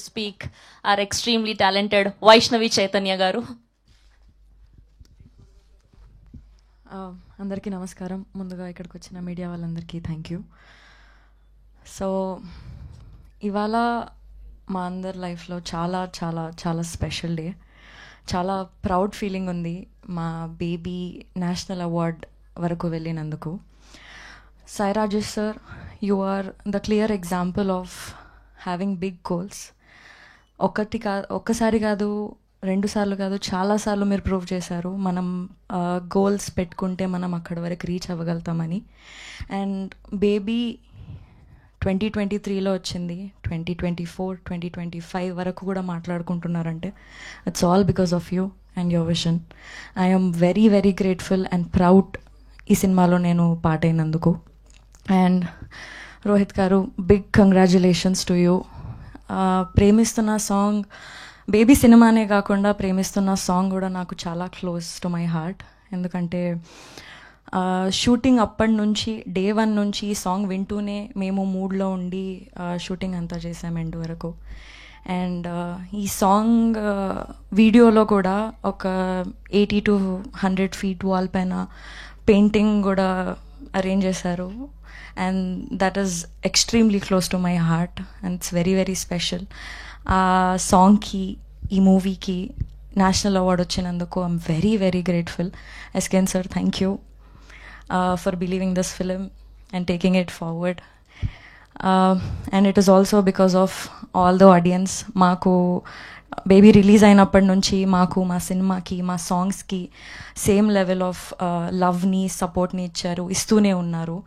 speak our extremely talented Vaishnavi Chaitanya garu. అందరికీ నమస్కారం. ముందుగా ఇక్కడికి వచ్చిన మీడియా వాళ్ళందరికీ థ్యాంక్ యూ. సో ఇవాళ మా అందరి లైఫ్లో చాలా చాలా చాలా స్పెషల్ డే. చాలా ప్రౌడ్ ఫీలింగ్ ఉంది మా బేబీ నేషనల్ అవార్డ్ వరకు వెళ్ళినందుకు. Sai Rajesh sir, you are the clear example of having big goals. ఒక్కసారి కాదు, 2 సార్లు కాదు, చాలాసార్లు మీరు ప్రూవ్ చేశారు మనం గోల్స్ పెట్టుకుంటే మనం అక్కడి వరకు రీచ్ అవ్వగలుగుతామని. అండ్ బేబీ 2023లో వచ్చింది, 2024, 2025 వరకు కూడా మాట్లాడుకుంటున్నారంటే it's all because of you and your vision. I'm very very grateful and proud ఈ సినిమాలో నేను పార్ట్ అయినందుకు. And Rohit garu, big congratulations to you. ప్రేమిస్తున్న సాంగ్ బేబీ సినిమానే కాకుండా ప్రేమిస్తున్న సాంగ్ కూడా నాకు చాలా క్లోజ్ టు మై హార్ట్. ఎందుకంటే షూటింగ్ అప్పటి నుంచి డే 1 నుంచి ఈ సాంగ్ వింటూనే మేము మూడ్లో ఉండి షూటింగ్ అంతా చేసాం ఎండ్ వరకు. అండ్ ఈ సాంగ్ వీడియోలో కూడా ఒక 80 to 100 feet వాల్ పైన పెయింటింగ్ కూడా అరేంజ్ చేశారు. And that is extremely close to my heart and it's very very special. ఆ సాంగ్కి, ఈ మూవీకి నేషనల్ అవార్డ్ వచ్చినందుకు I'm very very grateful. SKN sir, thank you for believing this film and taking it forward. And it is also because of all the audience. మాకు baby release అయినప్పటి నుంచి మాకు మా సినిమాకి, మా సాంగ్స్కి సేమ్ లెవెల్ ఆఫ్ లవ్ని, సపోర్ట్ని ఇస్తూనే ఉన్నారు.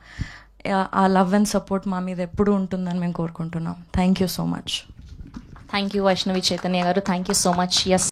ఆ లవ్ అండ్ సపోర్ట్ మా మీద ఎప్పుడూ ఉంటుందని మేము కోరుకుంటున్నాం. Thank you so much. Thank you Vaishnavi Chaitanya garu. Thank you so much. Yes.